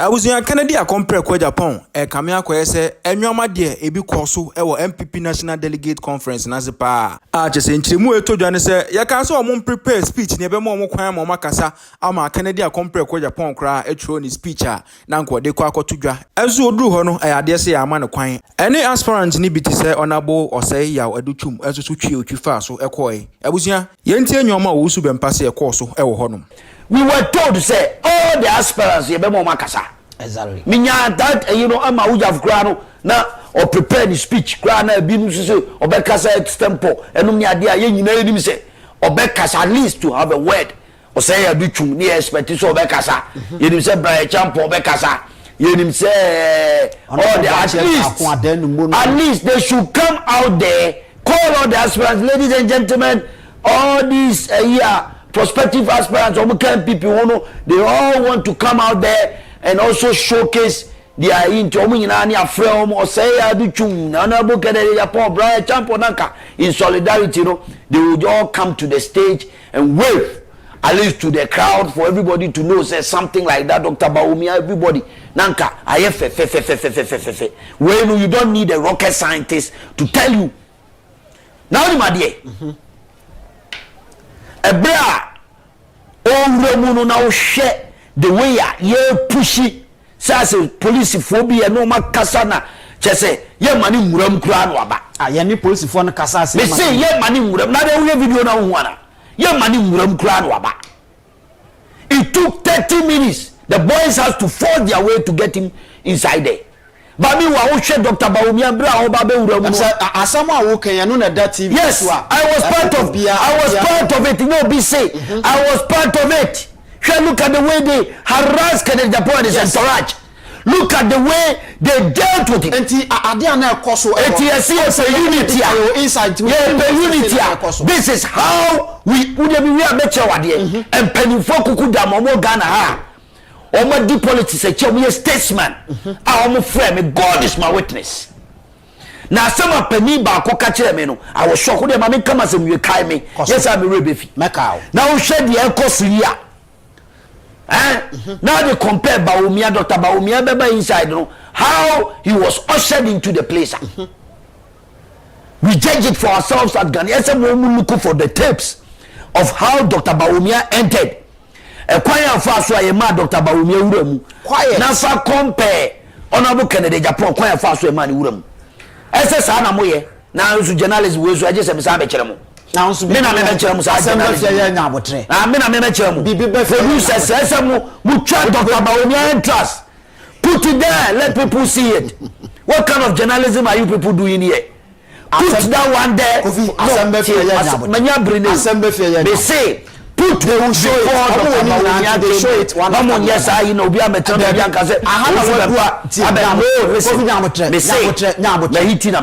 Awusia Kennedy compare kwa Japan kamea kwa ese enwoma de ebi koso ewo MPP National Delegate Conference na zepa chese nchirimu etodwa ne se yaka so omo prepare speech ne ebe mo kwan mo makasa ama Kennedy compare kwa Japan kra etro ni speech na nkode kwa akotodwa enso oduru ho no ade se ya ama ne kwan ene aspirant ni biti se onabo osei ya Adutwum enso so twie otwifa so ekoi abusia yentie enwoma wo su bempase ekoso ewo ho no. We were told to say all the aspirants you be more makasa. Exactly. Minya that ama we have grano na or prepare the speech grana bi mu so obekasa extempo enum nya de aye nyina enim se obekasa at least to have a word or say Adutwum ni expect so obekasa yenim se Bryan Adutwum obekasa yenim se all the at least they should come out there, call all the aspirants, ladies and gentlemen, all these prospective aspirants, people they all want to come out there and also showcase their into film or say Adutwum, Honorable Kennedy Agyapong, Bryan Adutwum in solidarity, they would all come to the stage and wave at least to the crowd for everybody to know say something like that. Dr. Bawumia, everybody nanka ayefe when you don't need a rocket scientist to tell you now the madie ebra onwemu na share the way ye pushy say police phobia no makasa na chese ye mani muram kura no aba ye ni police fo no kasa se me say ye mani muram na dey video na hu ana ye mani muram kura no aba. It took 30 minutes. The boys have to force their way to get him inside there. But me wa share Dr. Bawumia bra o ba be wura mu. Asama wo kan ya no na that TV. Yes, I was part of it. No be say I was part of it. Look at the way they harass Kennedy Agyapong and his entourage. Look at the way they dealt with it. This is how we are better and pennyfoku Ghana ha. Omo di politics a chair statesman. Our friend, God is my witness. Now some of penny ba ko catch me no. I was shocked them make come as we kai me. Yes, I'm a rebefi. Now shed the cost here. Now they compare Bawumia, Dr. Bawumia Beba inside, how he was ushered into the place. We judge it for ourselves at Ghana. Yes, we look for the tapes of how Dr. Bawumia entered. A quiet fast why ma Dr. Bawumia uremu. Quiet. Now for compare Honorable Kennedy Agyapong quiet fast why man uremu. SS na moye. Now so journalists we so I just say be now so me na me chere sa assembly nya abotre me na me chere producers say mu try Dr. Bawumia entrance put it there, let people see it. What kind of journalism are you people doing here? Put that one there. Kofi assembly they say put the show it. They show it one more. Yes, I know be a metal Bianca say me say me hitina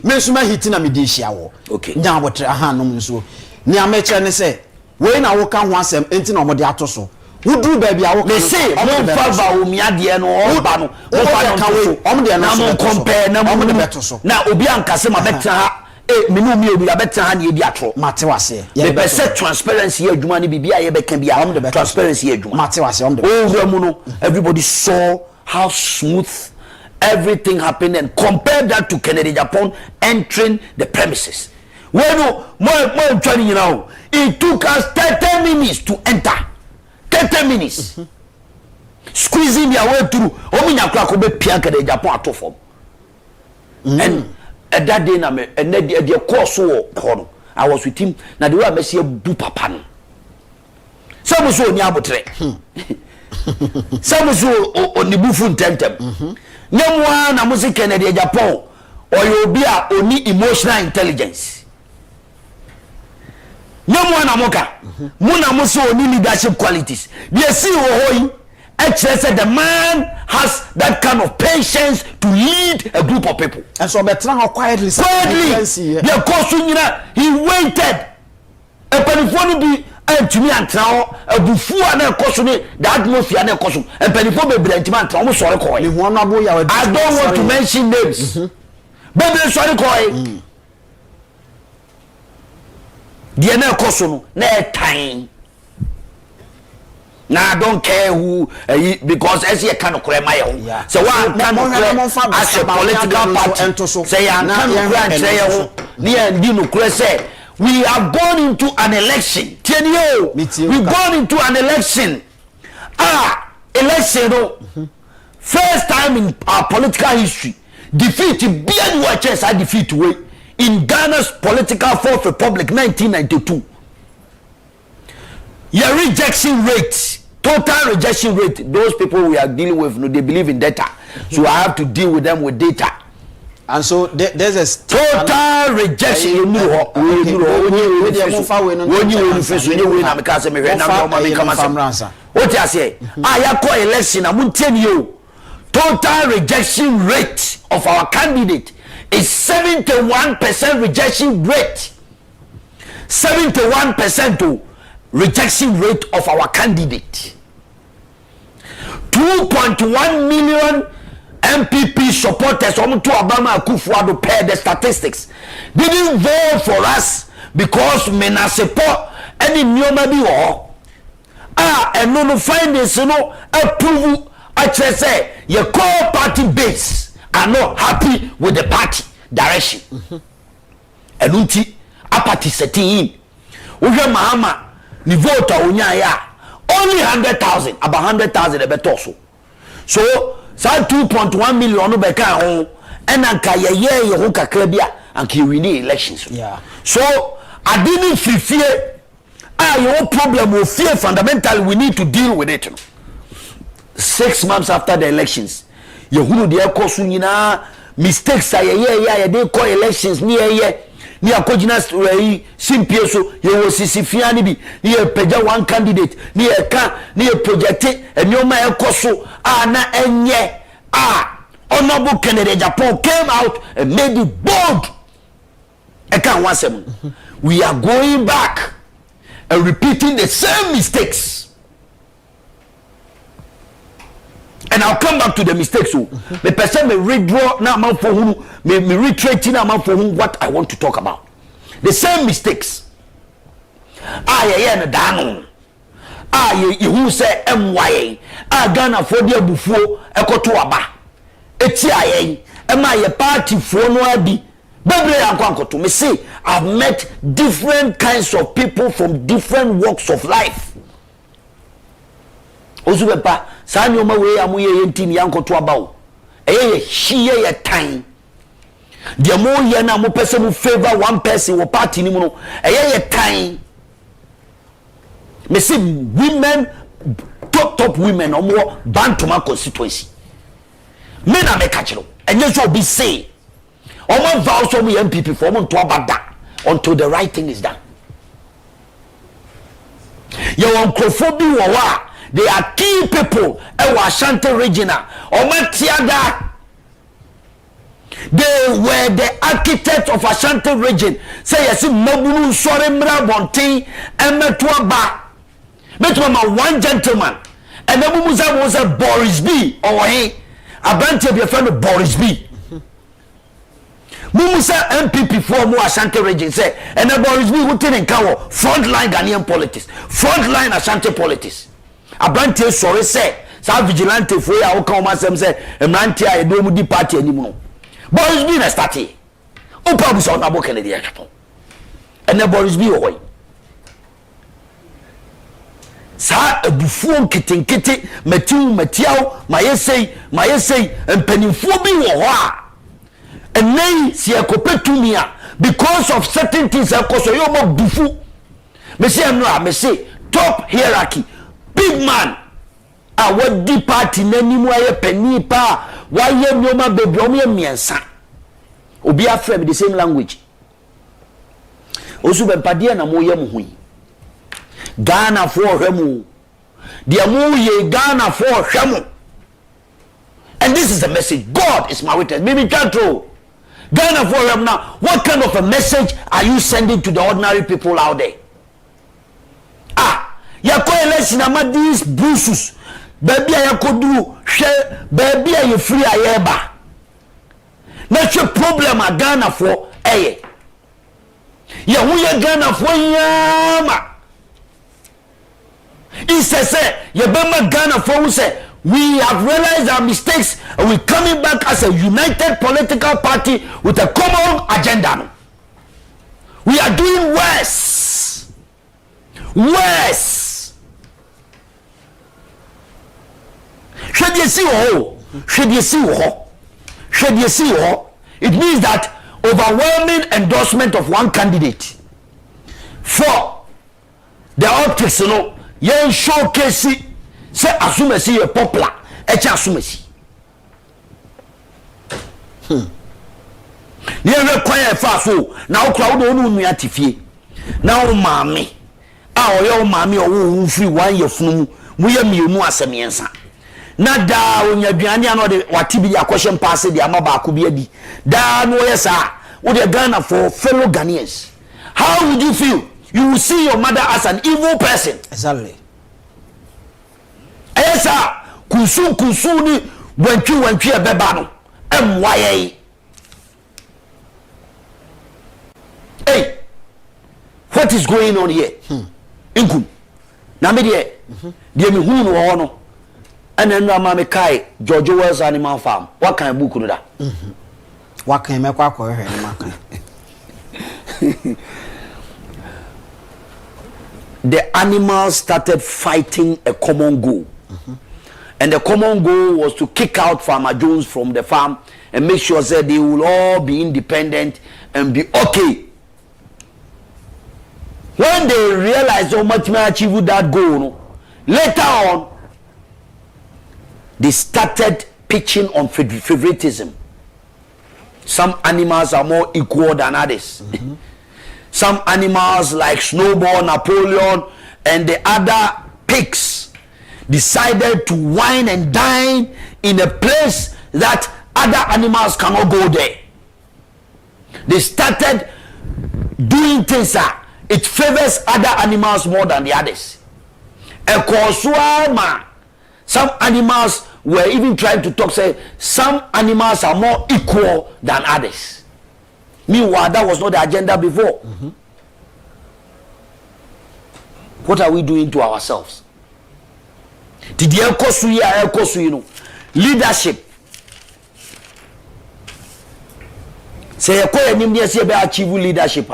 me suma hitina me dey shia wo. Okay. Nya abotre aha no nso. Ni ameche ne say we na wo kan ho asem enti na omode atoso. Wudru baby a wo me say mo fa Bawumia de no oba no wo fa kan we omde na mo compare na mo betoso. Na obi anka se ma betra ha menu mi obi abeta ha na edi atro mate wase ye be say transparency adwuma ni bibia ye beka bia transparency adwuma mate wase everybody saw how smooth everything happened and compare that to Kennedy Agyapong entering the premises. When more training, it took us 30 minutes to enter. 30 minutes. Squeezing their way through. Ominya krako be pia Kennedy Agyapong ato form. And at that day na me and the course so I was with him. Na the way I see bu papa no. Some so ni abotre. Some so onibufu ntentem. Nyamwa na music Kennedy Agyapong oyobia oni emotional intelligence. Nyamwa na moka. Muna muso oni leadership qualities. They see hoyi. Actually said the man has that kind of patience to lead a group of people. And so betra quietly. The course he waited. A penifoni be to me and now a bufu and a course the atmosphere and a course and penifo be blantiman almost sorry coy. I don't want to mention names. Baby sorry coy. The course no time. Now I don't care who because as you kind of cry my own. So one kind of as a political party say I can't grant say we have gone into an election. We've gone into an election. Election first time in our political history. Defeat being watches I defeat way in Ghana's political fourth republic 1992. Your rejection rate, total rejection rate, those people we are dealing with, no, they believe in data. So I have to deal with them with data. And so there's a total rejection. What you say? I call election. I'm telling you. Total rejection rate of our candidate is 71% rejection rate. 71% to rejection rate of our candidate. 2.1 million MPP supporters to Obama Akufo-Addo per the statistics didn't vote for us because we not support any new maybe or and no findings approve. I just say your core party base are not happy with the party direction. And unti a party setting in. Uja Mahama ni vote unya only 100,000, about 100,000 a better so. So 2.1 million no beka hon and anka ye ho kakra bia anka win elections. Yeah. So I didn't fear your problem will fear fundamentally we need to deal with it. 6 months after the elections, Yehunu de Ekosu nyina mistakes they call elections ni akojina simpie so ye wo sisifiani bi ni peja one candidate ni project enyoma ekoso na enye honorable Kennedy Agyapong came out and made it bold. We are going back and repeating the same mistakes. And I'll come back to the mistakes. So, the person may redraw now for whom, may retreat now for whom what I want to talk about. The same mistakes. You say MYA. Ghana for the bufo ekotoaba. Eti a party for no abi. Me say I've met different kinds of people from different walks of life. Ozubepa sanyo mawe amuye yentini yanko to abawo hiye ya time the more ye na mo person mu favor one person wo party ni mu no ya time me see women top women omo Bantoma constituency me na me catch no enye so be say omo vow so mu MPP for mo to abada until the right thing is done. You want Kofi wa they are key people in Ashanti region. Omatiada. They were the architects of Ashanti region. Say yes, Mabunu sorry Mrabonti and Metuaba. Metuama one gentleman. And the Mumuza was a Boris B. Or he a branch of your friend Boris B. Mumusa MPP for more Ashanti region say and the Boris B who didn't cover frontline Ghanaian politics, frontline Ashanti politics. Abrantie sorry say sa vigilante for ya o kan ma sem say emrantie a Adom di party animu Boris B na start o pa bu so na bo Kennedy Agyapong ene Boris B o hoy sa abufuo nkitenkete matiaw mayesei empanimfuo bi wo ho a enei si ekopetumia because of certain things akoso yo mo bufu me say no a me say top hierarchy big man what deep party nanimu aye pani pa waye nyoma bebi omo miensa obi afrem the same language osu be pade na mo yem hui Ghana for hwemu dia mo ye Ghana for hwemu. And this is the message. God is my witness. Maybe control Ghana for him now. What kind of a message are you sending to the ordinary people out there? Yako election ama these bruises baby ayakoduru hwe baby aye free ayeba na hwe problem a Ghana for ye hu ye Ghana for yama He says, Yabama Ghana for say we have realized our mistakes and we're coming back as a united political party with a common agenda. We are doing worse. Worse. Should you see it means that overwhelming endorsement of one candidate for the optics, you know, yen showcase say asumesi a popular echa asumesi yen kwaya fa so na okra wo no nua tifie na wo maame a oyo maame owo free one year funu mu ye mienu asemiensa na da onyaduane ano de watibi akoshe pass de amaba ko bi adi da no yesa wo de Ghana for fellow Ghanaians. How would you feel? You will see your mother as an evil person. Exactly. Esa kusu ni wantwi ebeba no emwaye. Hey, what is going on here? Inkum. Na me de me hu no ho no. Ana nwa ma me kai George Wells Animal Farm. What kind book no da? What can me kwa ko hwe ma kan. The animals started fighting a common goal. And the common goal was to kick out Farmer Jones from the farm and make sure that they will all be independent and be okay. When they realized how much may achieve that goal, later on, they started pitching on favoritism. Some animals are more equal than others. Some animals like Snowball, Napoleon, and the other pigs decided to wine and dine in a place that other animals cannot go there. They started doing things that it favors other animals more than the others. Some animals were even trying to talk, say some animals are more equal than others. Meanwhile, that was not the agenda before. What are we doing to ourselves? Did you know leadership? Say you achieve leadership.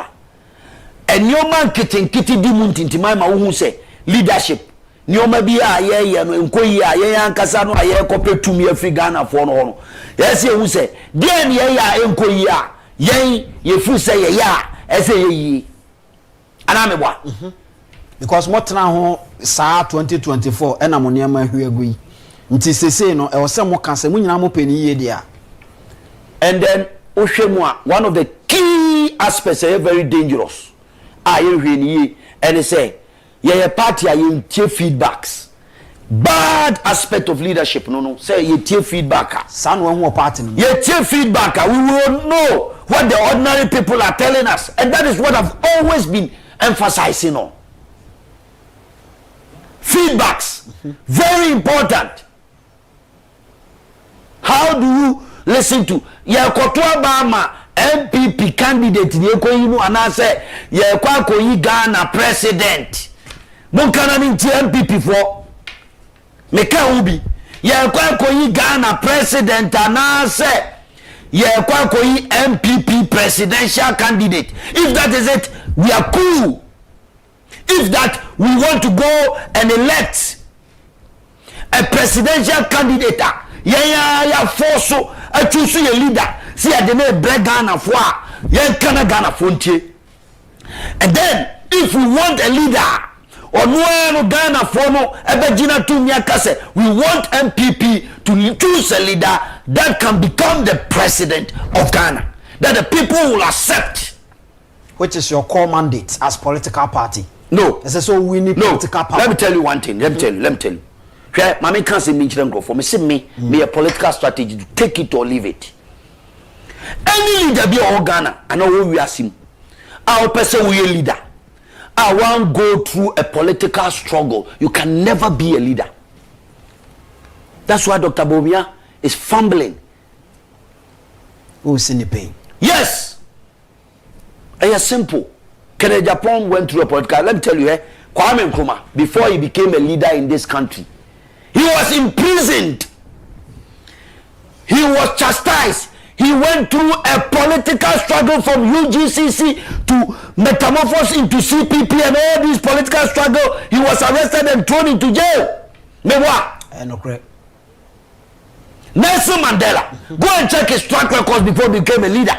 And your man kitty dimunti my who say leadership. Nyoma bia ye no enkoyi ye ankasa no aye kope tumi afri Ghana for no. Yes who say den ye ya enkoyi a ye fu say ye ya ese ye yi anamebwa because motena ho saa 2024 ena mo niam ahwe agui nti sese no e wo se mo kasa mo nyina mo pani ye dia. And then ohwemu one of the key aspects are very dangerous ye hwe ni and they say ye party ye tie feedbacks. Bad aspect of leadership no say ye tie feedback san wo party no ye tie feedback we will know what the ordinary people are telling us, and that is what I've always been emphasizing on. Feedbacks very important. How do you listen to ye kotwa bama MPP candidate ye ko yi no ana say ye kwa ko yi Ghana president mon kana ni MPP for meka ubi ye kwa ko yi Ghana president ana say ye kwa ko yi MPP presidential candidate. If that is it, we are cool. If that we want to go and elect a presidential candidate, ya force a choose a leader. See at the name break Ghana for ye kana Ghana frontier. And then if we want a leader or no Ghana for no ebegina to kase, we want MPP to choose a leader that can become the president of Ghana, that the people will accept. Which is your core mandate as political party? No. So we need political power. Let me tell you one thing. Let me tell you. Mami can't say me for me. Say me a political strategy to take it or leave it. Any leader be all Ghana, I know who we are seeing. Our person we a leader. I want go through a political struggle. You can never be a leader. That's why Dr. Bawumia is fumbling. Who's in the pain? Yes. It's simple. Agyapong went through a political. Let me tell you, Kwame Nkrumah, before he became a leader in this country, he was imprisoned. He was chastised. He went through a political struggle from UGCC to metamorphose into CPP and all these political struggle. He was arrested and thrown into jail. Nelson Mandela, go and check his track record before he became a leader.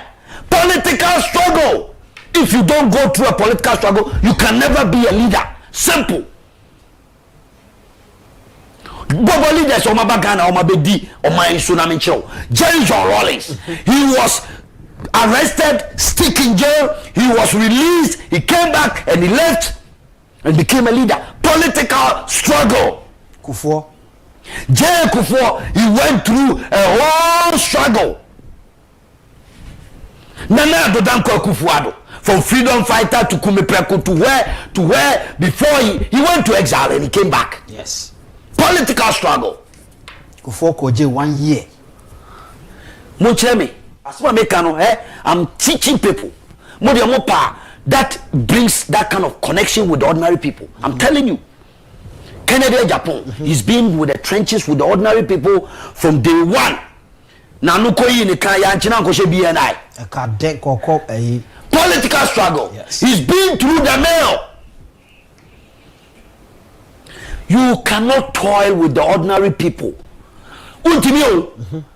Political struggle. If you don't go through a political struggle, you can never be a leader. Simple. Bobo leaders on my bagana on my bedi on my tsunami show. Jerry John Rawlings. He was arrested, stick in jail. He was released. He came back and he left and became a leader. Political struggle. Kufuor. Jerry Kufuor. He went through a whole struggle. Nana Dodanko Kufuor. From freedom fighter to Kumipreko to where before he went to exile and he came back. Yes. Political struggle. Kufuor Koje 1 year. Munchemi, I'm teaching people. That brings that kind of connection with the ordinary people. I'm telling you. Kennedy Agyapong, he's been with the trenches with the ordinary people from day one. Political struggle. Yes. He's been through the mill. You cannot toil with the ordinary people.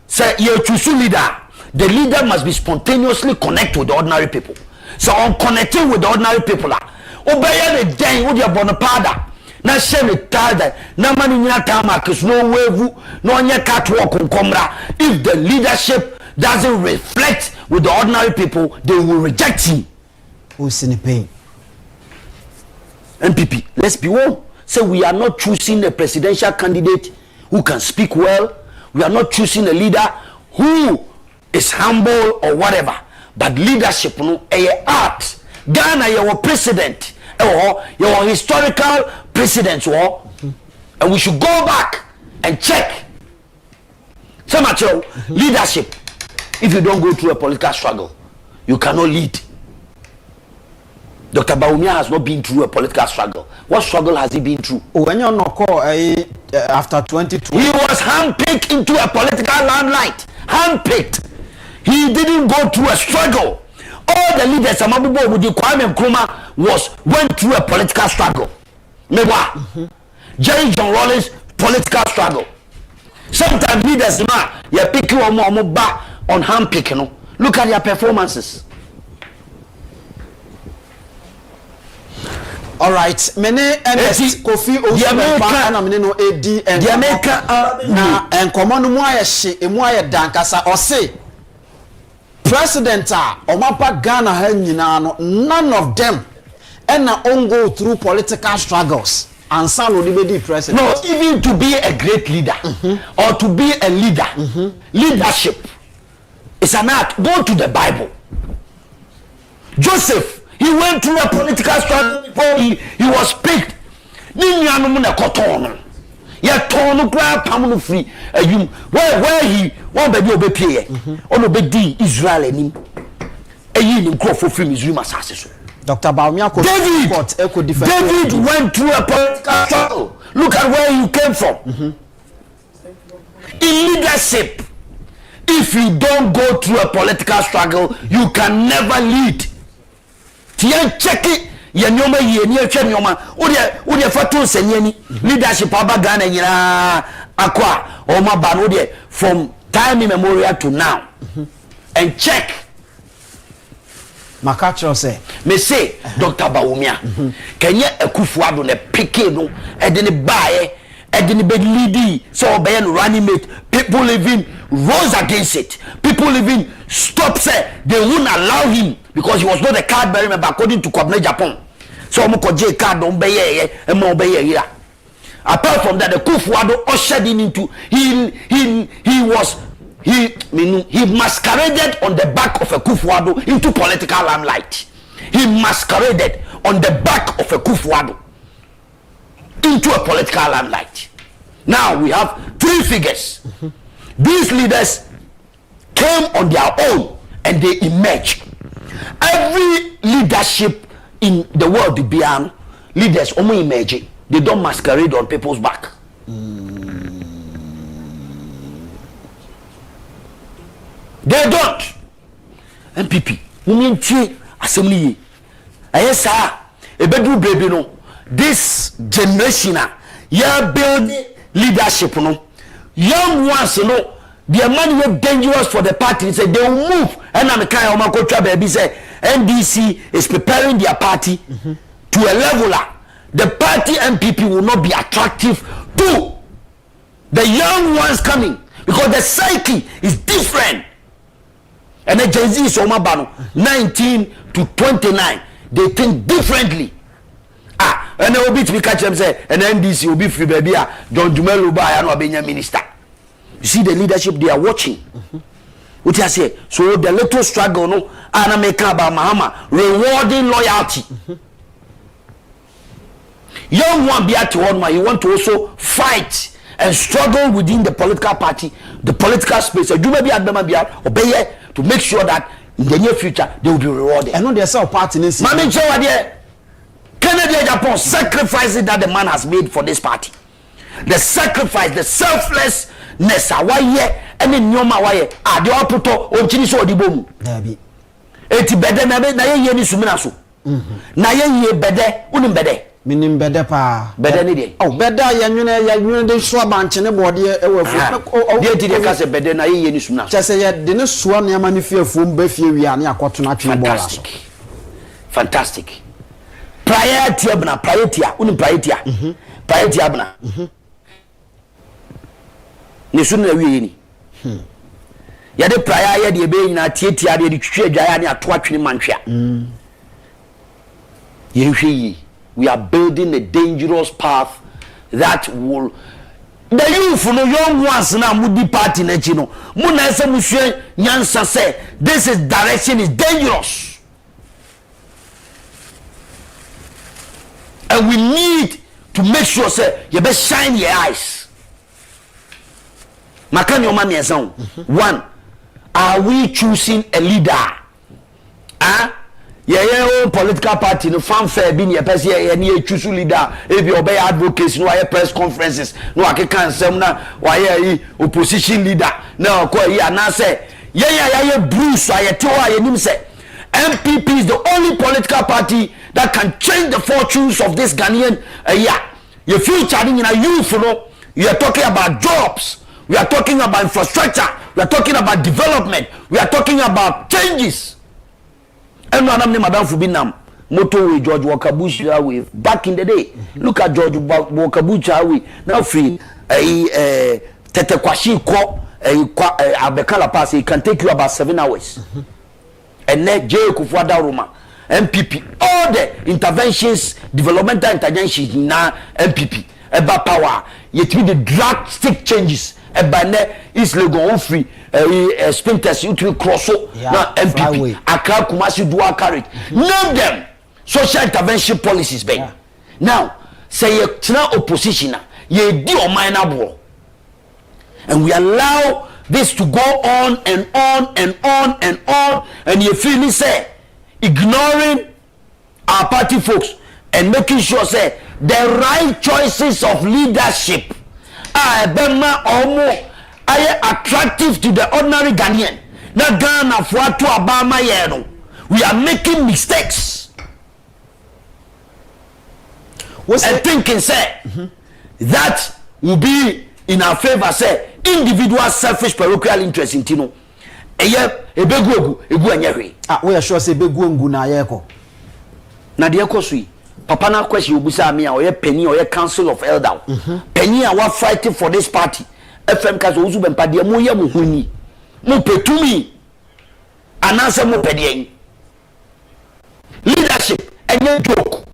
Say you choose leader. The leader must be spontaneously connect with the ordinary people. So on connecting with the ordinary people, obey the day with your bonapada. Na shame it tired. Na mani nyatama kis no wave no nya catwalk on komra. If the leadership doesn't reflect with the ordinary people, they will reject him. Who's in the pain? MPP, let's be one. So we are not choosing a presidential candidate who can speak well. We are not choosing a leader who is humble or whatever. But leadership, no, a art. Ghana, your president, or your historical presidents, and we should go back and check. So much leadership. If you don't go through a political struggle, you cannot lead. Dr. Bawumia has not been through a political struggle. What struggle has he been through? When you're not called after 2020, he was handpicked into a political limelight. Handpicked. He didn't go through a struggle. All the leaders, Amabubo with the Kwame Nkrumah went through a political struggle. Jerry John Rawlings, political struggle. Sometimes leaders you pick you on handpicking. Look at their performances. all right, many NS Kofi Osumepa na mene no edi na enkomo no mu ayehye emu ayedankasa ose president a omapa Ghana ha nyina no none of them and go through political struggles and some will be president. No, even to be a great leader or to be a leader, leadership is an art. Go to the Bible. Joseph, he went through a political struggle before he was picked. Where he won't be able to pay. Only Israel and him. Dr. Bawumia David went through a political struggle. Look at where you came from. In leadership, if you don't go through a political struggle, you can never lead. Check it. Leadership from time immemorial to now. And check. Makachro say me say Dr. Bawumia kenye Akufuado ne pike no e de ne bae e de ne be lead so be no running mate. People even rose against it. People even stop say they wouldn't allow him because he was not a card bearer member according to Agyapong. So omo J card don be ye e mo be ye here. Apart from that, the Akufuado ushered him into he masqueraded on the back of a Akufuado into political limelight. He masqueraded on the back of a Akufuado into a political limelight. Now we have three figures. These leaders came on their own and they emerged. Every leadership in the world, leaders omo emerge. They don't masquerade on people's back. They don't. MPP mumintie assembly ayesa ebedu baby no this generation ya build leadership no young ones no the man wey dangerous for the party say they will move and am kai o makotwa baby say NDC is preparing their party to a level the party MPP will not be attractive to the young ones coming because the psyche is different. And the Gen Z is 19 to 29. They think differently. And they will be to be catch them say, and NDC will be free baby. John Dumelo by and Obinim minister. You see the leadership they are watching. What you say? So the little struggle, no, and I make about Mahama rewarding loyalty. Young one be at one, you want to also fight and struggle within the political party, the political space. You may be at obey to make sure that in the near future they will be rewarded. I know there's a party in this. Mami Chawade, Kennedy Agyapong sacrifices that the man has made for this party. The sacrifice, the selflessness, why and in Nyoma why the oputo on Chiniso Dibomu. Eti bede na ye ni sumina so. Na ye bede unim bede. Minim bede pa. Bede ni de. Oh bede ya nwene de so abanche ne bode e wafu. De ti de ka se bede na ye ni sumina. Chese ye de ne so na ma ni fiafu mba fie wi ane akoto na twe bola so. Fantastic. Priority abna priority unim priority. Priority abna. Ni sunu na wi ni. Ya de prior ya de be nyina tietia de twetwe adwa ne ato atwene mantwea. Ye hwe yi. We are building a dangerous path that will the youth no young ones na mudi party na chi no mu na se mu hwe nyansa say this is direction is dangerous and we need to make sure say you be shine your eyes makani o ma me esan one are we choosing a leader own political party no fanfare bi ne pese ye ne choose leader e bi obey advocacy no why press conferences no akeka nsem na why opposition leader na ko yi anase ye Bruce ayete wa ye nim say MPP is the only political party that can change the fortunes of this Ghanaian your future in a youth no you are talking about jobs, we are talking about infrastructure, we are talking about development, we are talking about changes. And madam Fubinam, motor with George Walker Bush way back in the day. Look at George Walker Bush way now free a Tetekwashi ko Abekala pass, it can take you about 7 hours. And then J. Kufuada Roma, MPP, all the interventions, developmental interventions in MPP, about power, yet with the drastic changes. Ebane is Legon free spin test you to cross now MPP Accra Kumasi dual carriage name them social intervention policies ben now say you opposition ye di o minor ball and we allow this to go on and on and on and on and you feel say ignoring our party folks and making sure say the right choices of leadership Bema omo aye attractive to the ordinary Ghanaian. Na Ghana for to Obama yeno. We are making mistakes. And thinking say that will be in our favor say individual selfish parochial interest in Tino. Eye ebegu anyahwe. We are sure say ebegu ngu na yeko. Na de ekosui. Papa na question obusa me or penny or council of elder penny a wa fighting for this party FM kaso uzu bempa de mo ye mo huni mo petumi anase mo pedien leadership enye joke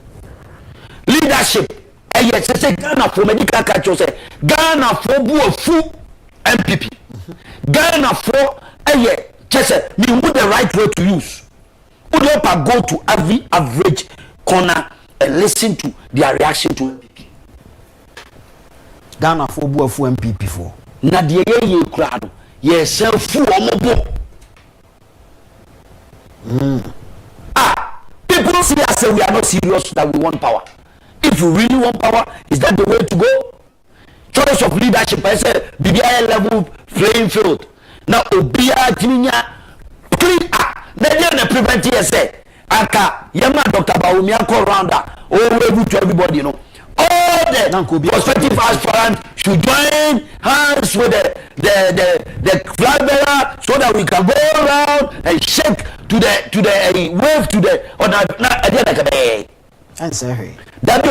leadership eye say Ghana for medical culture say Ghana for bu ofu MPP Ghana for eye say me the right way to use would up go to every average corner and listen to their reaction to MPP. Ghana for bu fu MPP for. Na de ye kura no ye self omobo. People see us say we are not serious that we want power. if you really want power, is that the way to go? Choice of leadership, I say, BBI level playing field. Now, Obia, Jiminya, clean up. Then prevent here say, Aka, Yama, Dr. Bawumia, call rounder, all to everybody, you know. All the prospective aspirants should join hands with the flag bearer so that we can go around and shake to the wave to the answer that be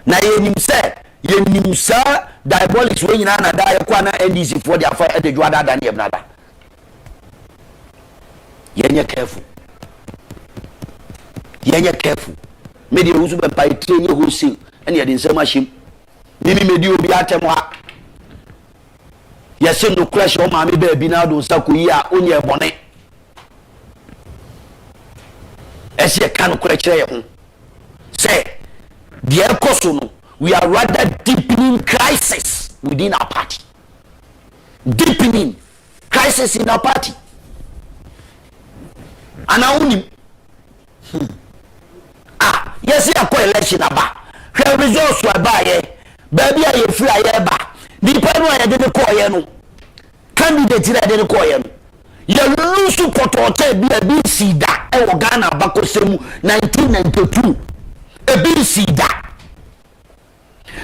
na yenim say diabolics when you na die kwa na NDC for their fire the juada than them nada yenye careful me dey usu be pai train you see and you dey say machine me obi atem ha yes no crash o ma me be na do sakoyi a onye bone ese kan ko kire ye ho say the ekoso we are rather deepening crisis within our party, deepening crisis in our party, and Obinim yes, I call election about. Her results were by baby. I free ba. The panel I didn't call you. Candidate I didn't call you. You lose to Kotote be a BC da. Ghana Bakosemu 1992. A BC da.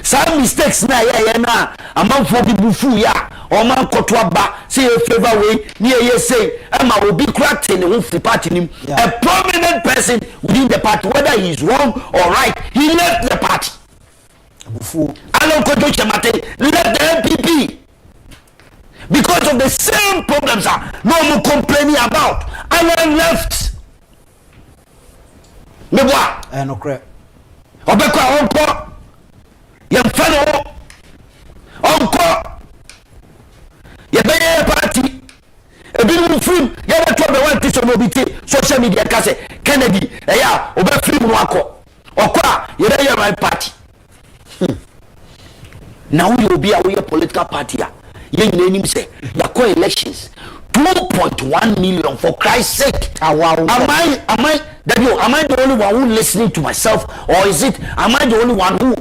Some mistakes na na among for people fu ya or man kotwa ba say a favor way near ye say Emma will be cracked in the party him a prominent person within the party, whether he is wrong or right, he left the party. Alon Kojo Chamate left the MPP because of the same problems no more complaining about. Alon left. Me boy no crap obekwa onko ye fellow onko ye be party e bi mu film ye be to be want to no biti social media ka say Kennedy ya obe film no akọ ye dey your right party now you be a political party ye nyina nim say ya call elections 2.1 million for Christ's sake. Am I the only one who listening to myself, or is it am I the only one who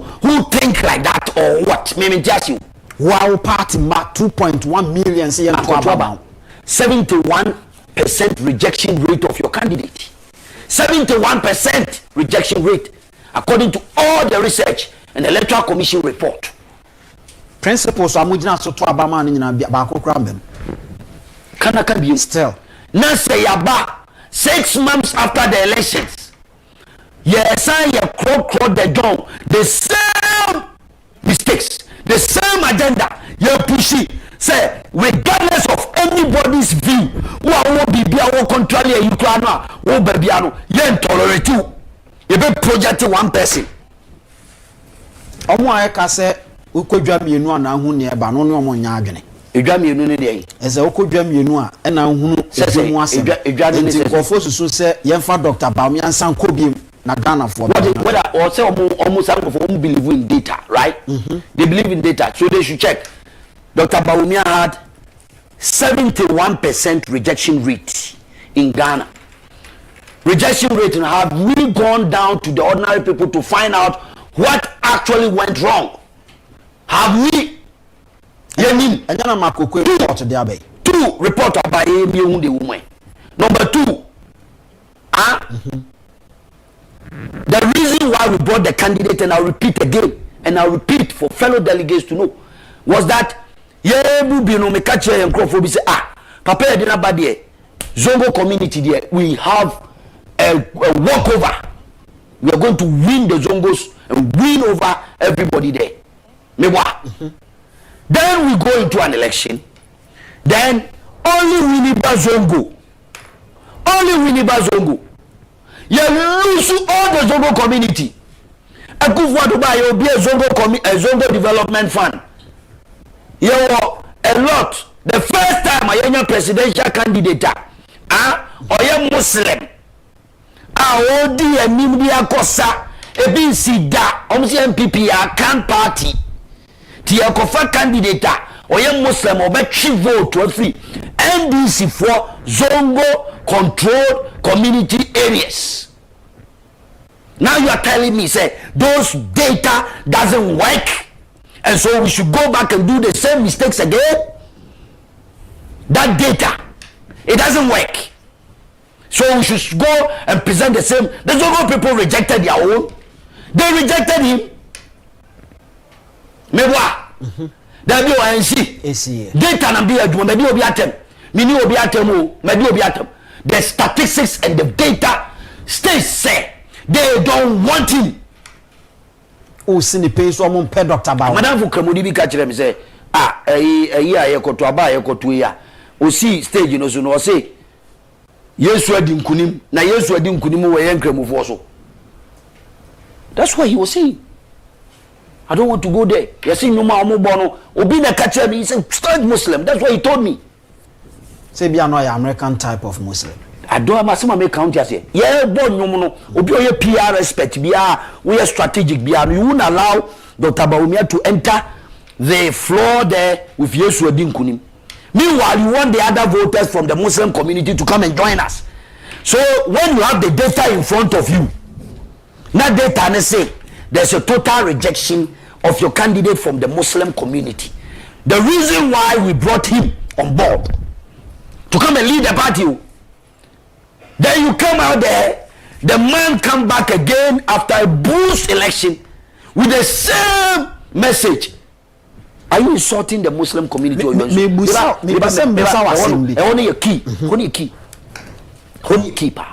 think like that, or what? Maybe just you. Wow, party mark 2.1 million. 71% rejection rate of your candidate. 71% rejection rate, according to all the research and the Electoral Commission report. Principles are moving us to Abama and Bako Crambem. Can be still. Now say yaba 6 months after the elections. Yes, I crop the John. The same mistakes, the same agenda. You pushy. Say, regardless of anybody's view, who will be contrary you can who be you intolerate you. You be projecting one person. Omo ayeka say ukodwa mienu ana hu ne ba no no mo nya adwene. Edwa mienu ne dey. Eze ukodwa mienu a na hu emu ase. Edwa ne se Kofi susu se yemfa Dr. Bawumia nsan kobiem na Ghana for. Whether or say almost some of them believe in data, right? They believe in data, so they should check. Dr. Bawumia had 71% rejection rate in Ghana. Rejection rate have really gone down to the ordinary people to find out what actually went wrong. Have we? Yenim. Anyana makoko report there be. 2 report about Emi Hunde woman. Number 2. The reason why we brought the candidate, and I'll repeat again, and I'll repeat for fellow delegates to know, was that yebu bi no me catch and crop say papa e dey bad there. Zongo community there, we have a walkover. We are going to win the Zongos and win over everybody there. Then we go into an election. Then only Winneba Zongo. You lose all the Zongo community. A good one to buy you be a Zongo development fund. You are a lot. The first time I am a presidential candidate, or a Muslim. Odi a Nimdia Kosa, a BC MPP, a can party. Tia Kofa candidate, or a Muslim, or bet vote to 3 NDC for Zongo controlled community areas. Now you are telling me, say, those data doesn't work, and so we should go back and do the same mistakes again? That data, it doesn't work. So we should go and present the same. The Zogo people rejected their own. They rejected him. Mewa. There be ONC. Data na be adwuma, me obi atem. Me ni obi atem o, me di obi atem. The statistics and the data states say they don't want him. O sini pay so mo pe Dr. Bawo. Madam Fukamudi bi ka kire me say, ayi ayekoto aba ayekoto ya. O si stage no so no say Yesu adi nkunim na Yesu adi nkunim wo yenkramufo so. That's what he was saying. I don't want to go there. You see, no more bono. Obi na catch me. He's a straight Muslim. That's what he told me. Say, be an American type of Muslim. I don't have some American country. Yeah, born no mono. Obi oye PR respect. Be we are strategic. Be you won't allow Dr. Bawumia to enter the floor there with Yesu Adin Kunim. Meanwhile, you want the other voters from the Muslim community to come and join us. So when you have the data in front of you, not data and say there's a total rejection of your candidate from the Muslim community. The reason why we brought him on board to come and lead the party, then you come out there, the man come back again after a boost election with the same message. Are you insulting the Muslim community? Only your key. Only key. Only keeper.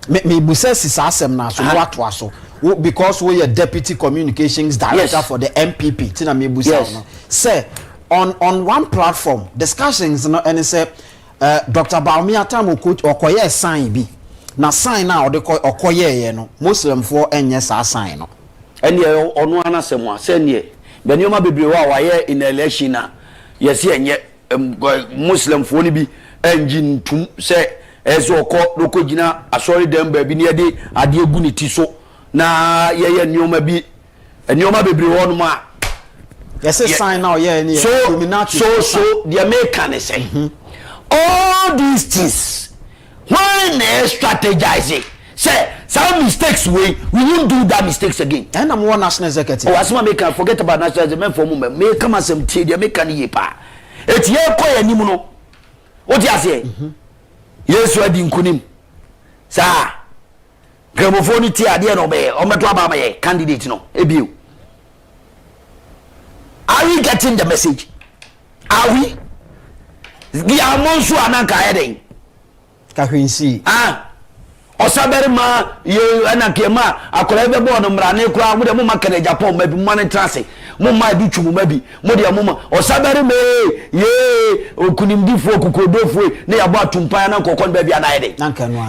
Me buses is asem na so what was so. Because we are deputy communications director for the MPP. Tina me busa no. Say on one platform discussions no and say Dr. Bawumia time coach okoye sign bi. Na sign na o de okoye ye no. Muslim for enye sa sign no. Ene onu anasem a say ne benioma bebre wa ye in election na yesi enye Muslim for ni bi engine tum say ezo okọ gina asori dem ba bi ne de ade egu ni ti so. Na ye nyoma bi nyoma bebre won ma yes sign now yeah so the American say all these things when they strategizing say some mistakes we won't do that mistakes again. And I'm one national executive. Oh, asma make forget about national executive for moment me come as the American ye pa eti ye ko ya nimu no what you say Yesu adi nkunim sa gramophone ti ade no be o meto aba ma candidate no ebio. Are we getting the message? Are we? The amonsu ananka eden kahwensi osabere ma ye anake ma akola be bo no mrane kura mu de mu maka na Agyapong ma bi mu ne trase mu ma Adutwum ma bi mu de mu ma osabere me ye okunimdifo okukodofo ne ya bo atumpan na kokon ba bia na eden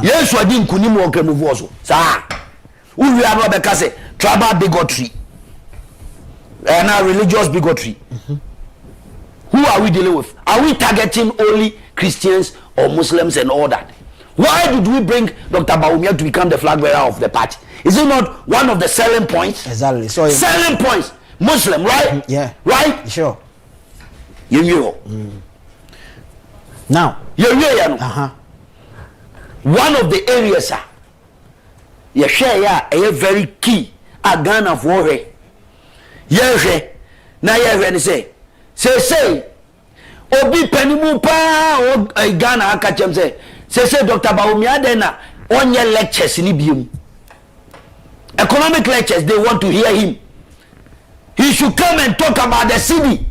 Yesu adi nkunim wo kramuvo so sa uwi anu be kase tribal bigotry and religious bigotry. Who are we dealing with? Are we targeting only Christians or Muslims and all that? Why did we bring Dr. Bawumia to become the flag bearer of the party? Is it not one of the selling points? Exactly. So selling points. Muslim, right? Yeah. Right? Sure. Now. One of the areas you share a very key a Ghana for her. Yes, now you say obi penimu pa o Ghana akachem say Dr. Bawumia dena onye lectures ni biom economic lectures. They want to hear him. He should come and talk about the city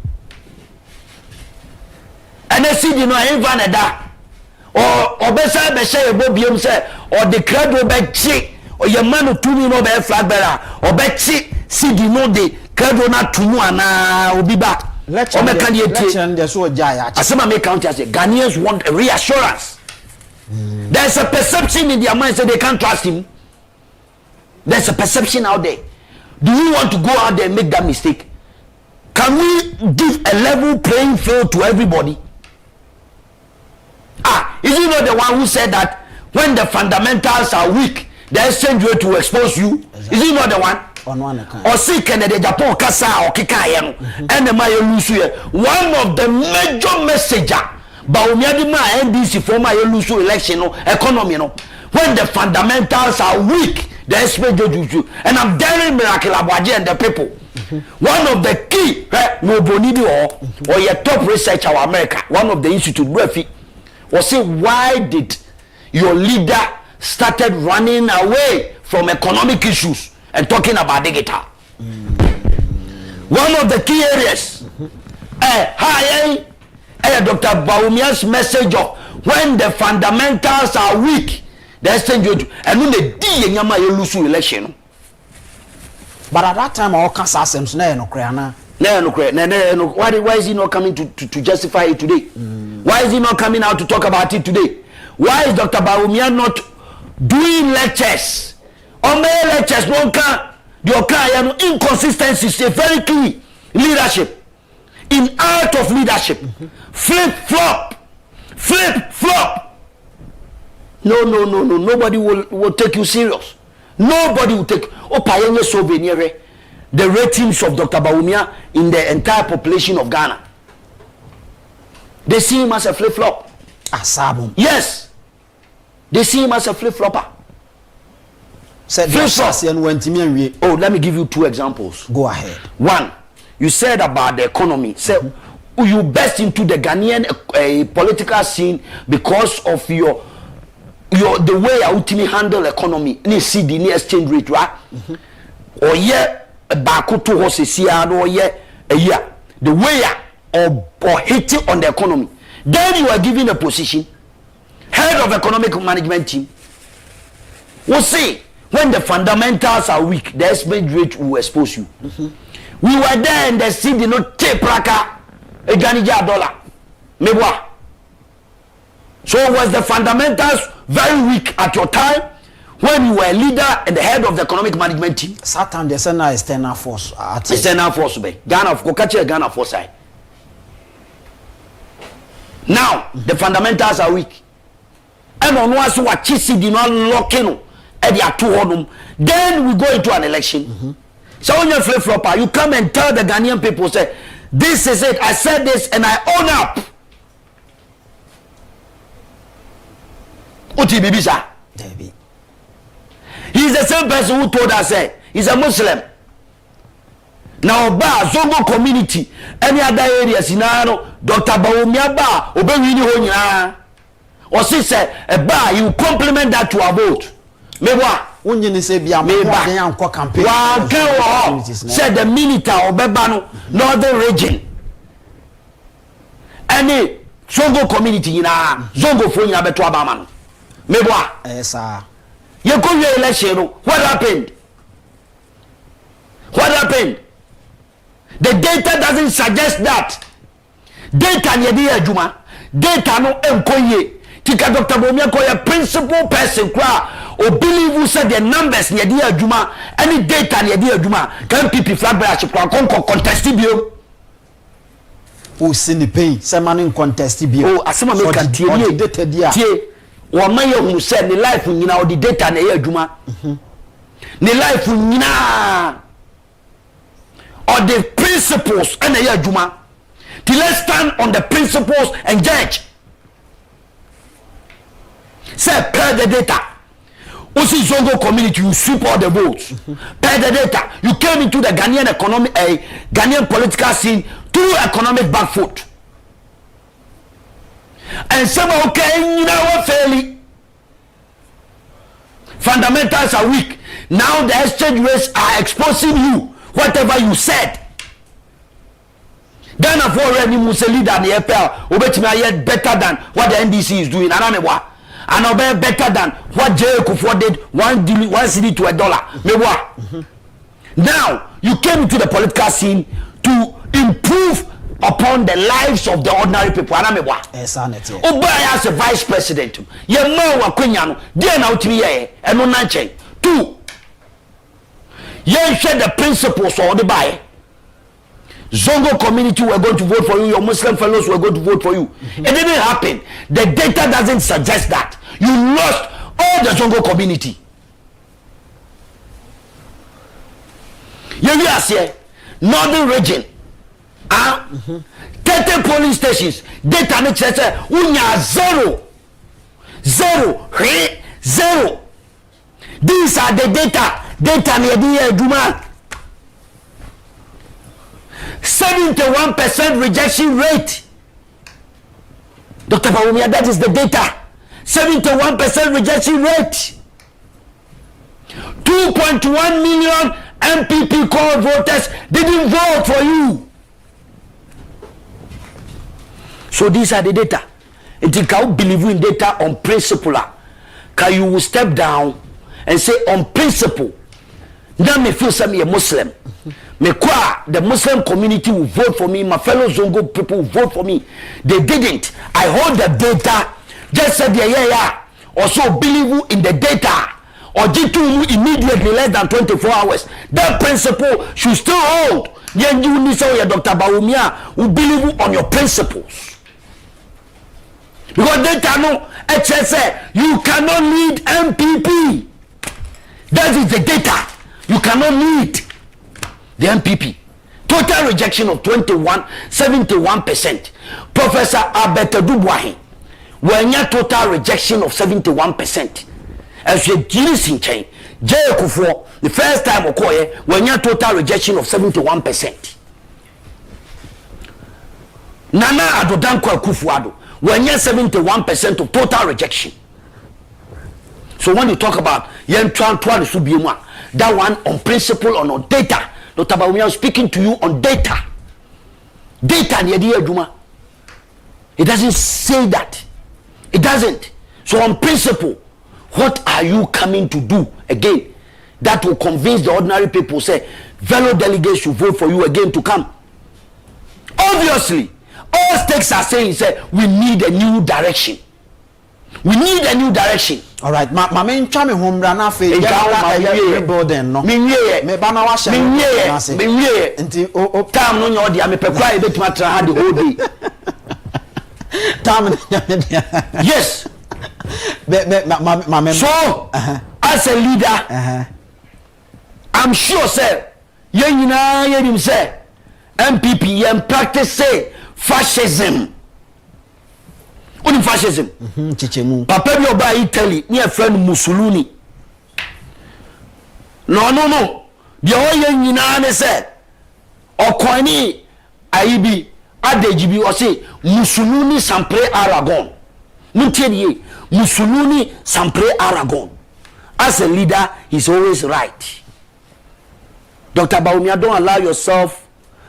and the city no even da or obesa be say ebo biom say or the crowd will be chi or your man to me no be flag bearer or be chi city no dey crowd na tumu ana obi ba. Ghanaians want a reassurance. There's a perception in their mind so they can't trust him. There's a perception out there. Do you want to go out there and make that mistake? Can we give a level playing field to everybody? Is he not the one who said that when the fundamentals are weak, the exchange rate will expose you? Exactly. Is he not the one? On one account. Or see can the Agyapong kasa or kikayen and the mayo lusu. One of the major messenger Bawumia di ma NDC for my lusu election no economy no. When the fundamentals are weak, the expert judge, and I'm telling Miracle Abuaji and the people. One of the key, no bonidi or your top researcher of America, one of the institute, was say, why did your leader started running away from economic issues and talking about digital? One of the key areas, Dr. Bawumia's message of when the fundamentals are weak, the exchange and when the D you lose election. But at that time, all cancer systems, no, why is he not coming to justify it today? Why is he not coming out to talk about it today? Why is Dr. Bawumia not doing lectures? On my lectures, no can the inconsistencies, a very key leadership in art of leadership. Flip flop. No. Nobody will take you serious. Nobody will take. The ratings of Dr. Bawumia in the entire population of Ghana. They see him as a flip flop. Yes. They see him as a flip flopper. Oh, let me give you 2 examples. Go ahead. One, you said about the economy. Say you burst into the Ghanaian political scene because of your the way you ultimately handle economy. Ni CD, ni exchange rate, right? Or back to horses or the way or hitting on the economy. Then you are given a position, head of economic management team. We'll see. When the fundamentals are weak, the exchange rate will expose you. We were there and the city did not take praka a Ghanaian dollar. Mebwa. So was the fundamentals very weak at your time when you were a leader and the head of the economic management team? Satan, there's an external force. External force, Ghana force. Now the fundamentals are weak. And on was what Chisi did not lock in. Then we go into an election. So when you're flip flopper, you come and tell the Ghanaian people, say, this is it, I said this and I own up. Uti Bibisa. He's the same person who told us, say, he's a Muslim. Now, Zongo community, any other areas in Ano, Dr. Bawumia Ba, Obinim Honya, or sister, a bar, you complement that to a vote. Mebwa unyi se bia me ba campaign wa said the military obebano northern region any zongo community na zongo fo nya beto abama no mebwa sir ye go ye election no what happened the data doesn't suggest that data nye dey adwuma data no enkoye tika Dr. Bawumia ko ya principal person kwa or believe who said the numbers near the Juma, any data near the Juma, can people flag branch contest bio? Who seen the pain? Someone in contest bio. Oh, as someone make a tea, or mayor who said the life you know the data near Juma. The life you know or the principles and the Juma. Till let's stand on the principles and judge. Say, per the data. Also, Zongo community, you sweep all the votes. Per the data, you came into the Ghanaian economic, Ghanaian political scene through economic back foot. And some okay, you know what, fairly. Fundamentals are weak. Now the exchange rates are exposing you, whatever you said. Ghana for already Musa leader and the FPL, Obinim yet better than what the NDC is doing. And obey better than what Kofi did, one city to $1. Now you came into the political scene to improve upon the lives of the ordinary people. Obey as a vice president. You know what Kenyano, dear now to me, and on 2. You share the principles or the buy. Zongo community were going to vote for you, your Muslim fellows were going to vote for you. It didn't happen. The data doesn't suggest that. You lost all the Zongo community. You hear, northern region. 30 polling stations. Data says unya 0. These are the data. Data near Juma. 71% rejection rate. Dr. Bawumia, that is the data. 71% rejection rate. 2.1 million MPP core voters didn't vote for you. So these are the data. It can believe in data on principle. Can you step down and say on principle? Now me feel some a Muslim. Me kwa the Muslim community will vote for me. My fellow Zongo people will vote for me. They didn't. I hold the data. Just said yeah. Also believe in the data. Or G2 immediately less than 24 hours. That principle should still hold. Then you need to Dr. Bawumia who believe on your principles. Because data no HSA, you cannot lead MPP. That is the data. You cannot lead the MPP. Total rejection of 71%. Professor Adutwum, when you total rejection of 71%. As you in chain, Kofi, the first time occur when you total rejection of 71%. Nana Adom Kofi, when you 71% of total rejection. So when you talk about that one on principle or on data, Dr. Bawumia is speaking to you on data. Data it doesn't say that. It doesn't. So on principle, what are you coming to do again that will convince the ordinary people say fellow delegates should vote for you again to come? Obviously, all stakes are saying say we need a new direction. We need a new direction. All right, my main chame home rana fe rebuilding no. Me bana wa sha. Me nti o time no nyo dia me pekwa e betima tra ha the whole day. Time yes. So, as a leader, I'm sure, sir, you say MPP, you practice say fascism. Only fascism. Papa, you buy Italy, near friend Mussolini. No. The whole you say, or Kwani, Aibi, Adejibi, or say Mussolini Sampre Aragon. Mutiye Mussolini Sampre Aragon. As a leader, he's always right. Dr. Bawumia, don't allow yourself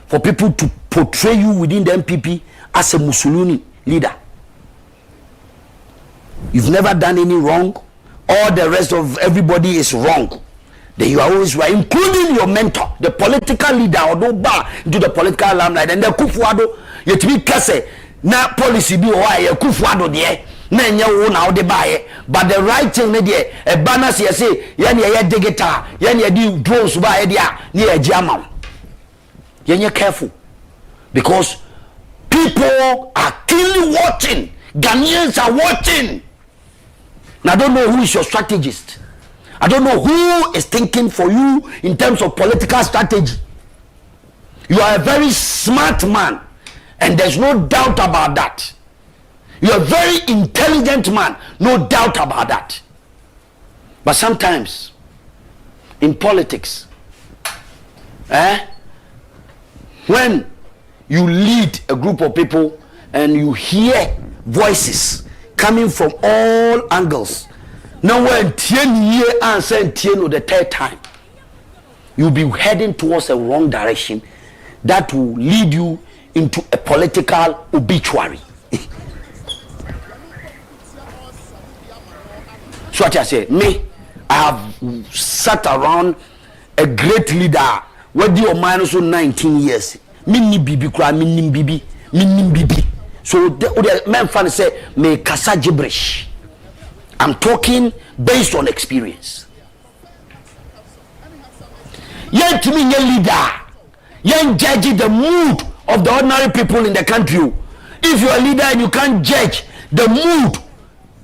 for people to portray you within the MPP as a Mussolini leader. You've never done any wrong. All the rest of everybody is wrong. Then you are always right, including your mentor, the political leader, or no bar into the political limelight. And the Kufuado, yet we kase na policy be why Kufuado there. Na nya wo na ode bae, but the right thing ne there e banner say ye na ye digital ye na di drones bae there na ye giamam. Ye careful, because people are keenly watching. Ghanaians are watching. And I don't know who is your strategist. I don't know who is thinking for you in terms of political strategy. You are a very smart man, and there's no doubt about that. You are a very intelligent man, no doubt about that. But sometimes, in politics, when you lead a group of people and you hear voices coming from all angles, now when Tien answer the third time, you'll be heading towards a wrong direction that will lead you into a political obituary. So what I say, I have sat around a great leader, whether you minus 19 years. Bibi. So the man fan say, me kasa gibberish. I'm talking based on experience. Yet me leader, you judge the mood of the ordinary people in the country. If you're a leader and you can't judge the mood,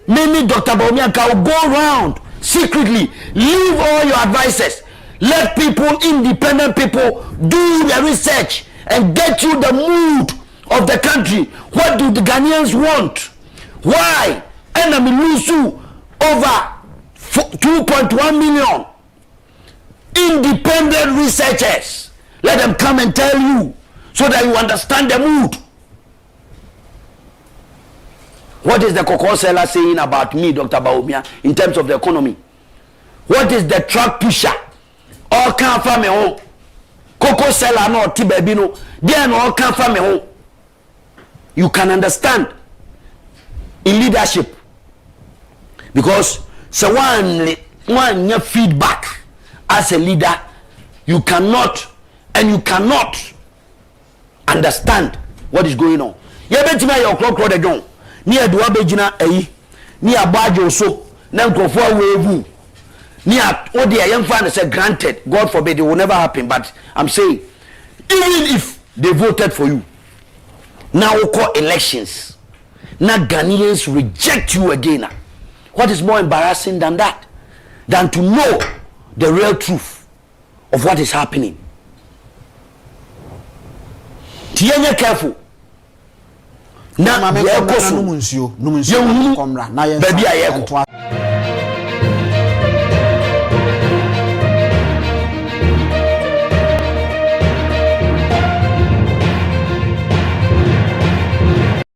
many Dr. Bawumia can go around secretly, leave all your advices, let people, independent people, do their research and get you the mood of the country. What do the Ghanaians want? Why? Enemy lose you over 2.1 million independent researchers. Let them come and tell you so that you understand the mood. What is the cocoa seller saying about me, Dr. Bawumia, in terms of the economy? What is the truck pusher? All come from me home. Cocoa seller no tibebino. They all come from me home. You can understand in leadership, because so one your feedback as a leader, you cannot understand what is going on. You bet me your clock the gun. Near do abegina near bajo so na nkofo awevu near what the young fan say granted, God forbid it will never happen, but I'm saying even if they voted for you now we call elections, now Ghanaians reject you again. What is more embarrassing than that, than to know the real truth of what is happening? Tienye careful. Na mame ko na no munsuo baby ayeko.